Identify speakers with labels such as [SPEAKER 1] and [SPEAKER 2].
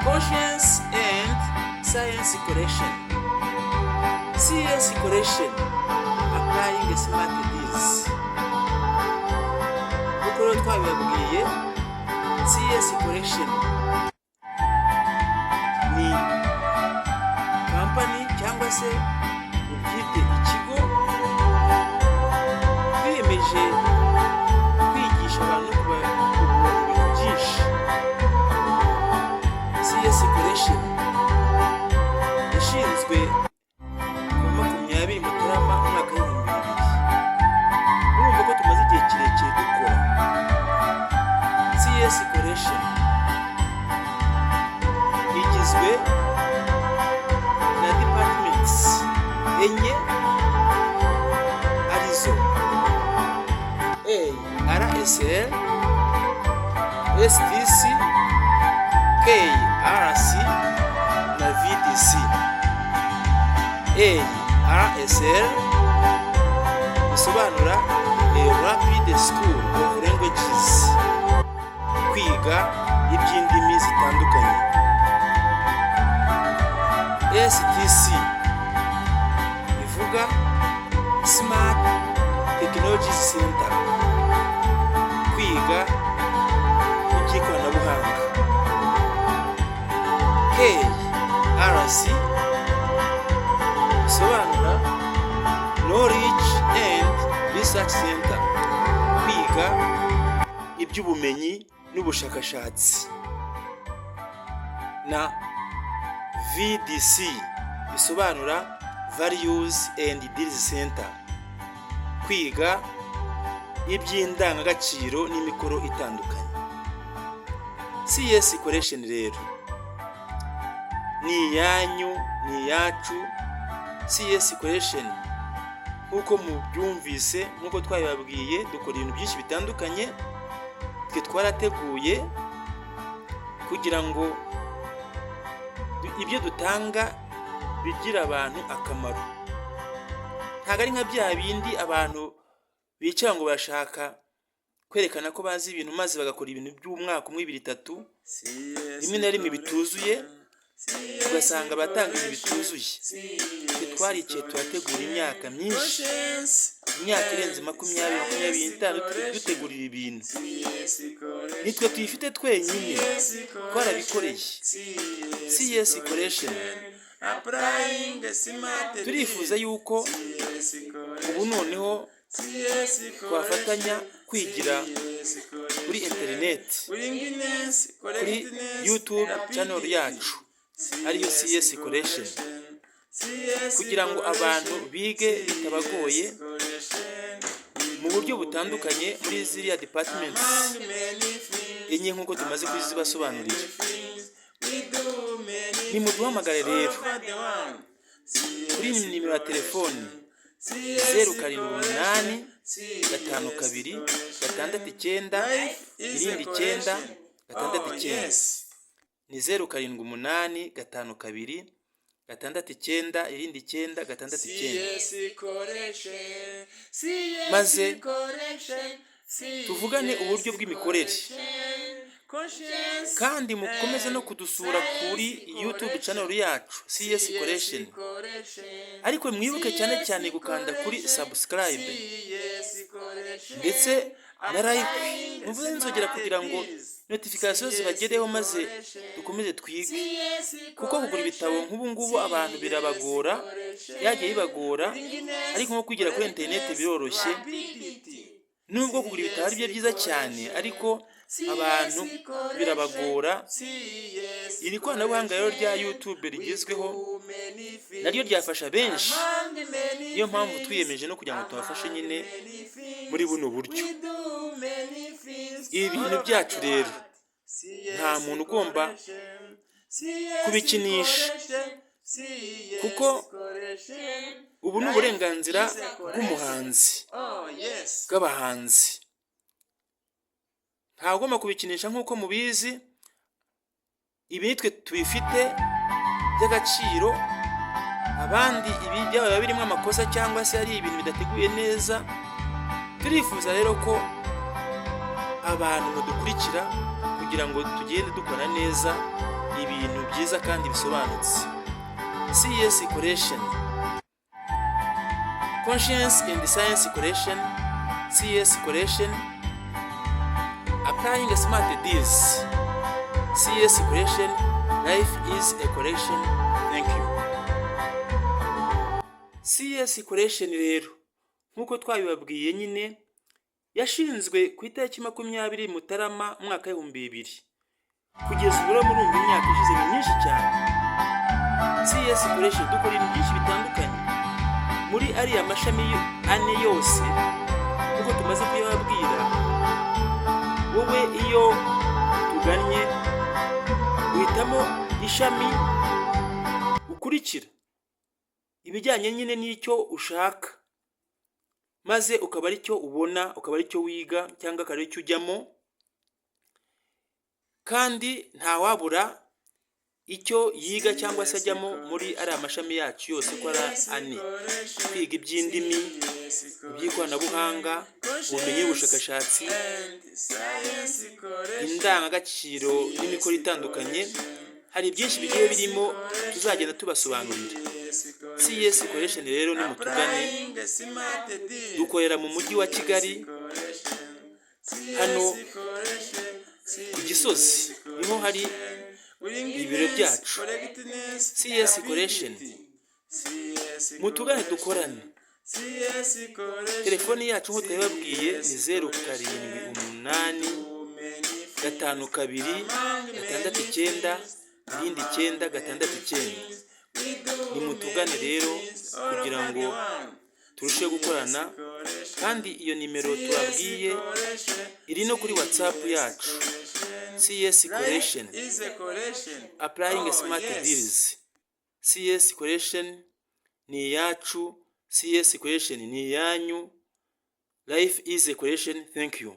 [SPEAKER 1] Conscience and Science Correction. CS Correction, applying smart deals. Uko rero twabibabwiye, CS Correction ni company cyangwa se ubyite ikigo biyemeje kwigisha abantu kubahugura ibintu byinshi. CS Correction yashinzwe kuva 20 Mutarama umwaka w'ibihumbi 2000. Urumva ko tumaze igihe kirekire dukora. CS Correction igizwe na departments enye arizo A. RSL, STC, K. RC na VDC. A. RSL bisobanura Rapid School of Languages, kwiga iby'indimi zitandukanye. STC bivuga Smart Technology Center, kwiga iby'ikoranabuhanga. KRC bisobanura Knowledge and Research Center, kwiga iby'ubumenyi n'ubushakashatsi. Na VDC bisobanura Values and Deals Center, kwiga iby'indangagaciro n'imikoro itandukanye. CS Correction rero ni yanyu, ni yacu. CS Correction nkuko mubyumvise, nkuko twabibabwiye, dukora ibintu byinshi bitandukanye. Twe twarateguye kugira ngo ibyo dutanga bigira abantu akamaro. Ntago ari nka bya bindi abantu bicara ngo bashaka kwerekana ko bazi ibintu maze bagakora ibintu by'umwaka umwe 2-3 rimwe na rimwe bituzuye, ugasanga batanga ibintu bituzuye. Twe twarikiye turategura imyaka myinshi, imyaka irenze 20-25 dutegurira ibintu. Nitwe tuyifite twenyine, twarabikoreye. CS Correction turifuza yuko ubu noneho twafatanya kwigira kuri internet, kuri YouTube channel yacu ariyo CS Correction, kugira ngo abantu bige bitabagoye mu buryo butandukanye muri ziriya departments enye nkuko tumaze kuzibasobanurira. Ni muduhamagare rero kuri nimero ya telefoni 078 52 69 9 669. Ni 078 52 69 9 669. Maze tuvugane uburyo bw'imikorere, kandi mukomeze no kudusura kuri YouTube channel yacu CS Correction. Ariko mwibuke cyane cyane gukanda kuri subscribe ndetse na like, muvuze inzogera kugira ngo notification zibagereho, maze dukomeze twige. Kuko kugura ibitabo nk'ubu ngubu abantu birabagora, yagiye bibagora, ariko nko kwigira kuri internet biroroshye. Nubwo kugura ibitabo ari byiza cyane, ariko abantu birabagora. Iri koranabuhanga rero rya YouTube rigezweho naryo ryafasha benshi. Niyo mpamvu twiyemeje no kugira ngo tubafashe nyine muri buno buryo. Ibi bintu byacu rero nta muntu ugomba kubikinisha, kuko ubu ni uburenganzira bw'umuhanzi, bw'abahanzi. Nta ugomba kubikinisha nk'uko mubizi. Ibi nitwe tubifite by'agaciro, abandi ibi byaba birimo amakosa cyangwa se ari ibintu bidateguye neza. Turifuza rero ko abantu badukurikira kugira ngo tugende dukora neza ibintu byiza kandi bisobanutse. CS Collection, Conscience and Science Collection, CS Collection, Applying Smart Deals, CS Collection, Life is a Collection. Thank you. CS Collection rero nk'uko twabibabwiye nyine yashinzwe ku itariki 20 Mutarama mwaka 2000. Kugeza ubu murumva imyaka ishize ni myinshi cyane. CS Collection dukora ibintu byinshi bitandukanye muri ariya mashami ane yose nk'uko tumaze kuyababwira. Wowe iyo tugannye uhitamo ishami ukurikira ibijyanye nyine n'icyo ushaka, maze ukaba ari cyo ubona, ukaba ari cyo wiga cyangwa akaba ari cyo ujyamo, kandi nta wabura icyo yiga cyangwa se ajyamo muri ari amashami yacu yose ko ari ane: kwiga iby'indimi, iby'ikoranabuhanga, ubumenyi n'ubushakashatsi, indangagaciro n'imikoro itandukanye. Hari byinshi bigiye birimo tuzagenda tubasobanurira. CS Collection rero ni mutugane, dukorera mu mujyi wa Kigali hano ku Gisozi, niho hari ibiro byacu. CS Collection mutugane dukorane. Telefoni yacu nk'uko twabibabwiye ni 0788 52 69 969. Ni mutugane rero kugira ngo turusheho gukorana, kandi iyo nimero tubabwiye iri no kuri WhatsApp yacu. CS Collection, Applying Smart Deals. CS Collection ni yacu, CS Collection ni yanyu, Life is a Collection. Thank you.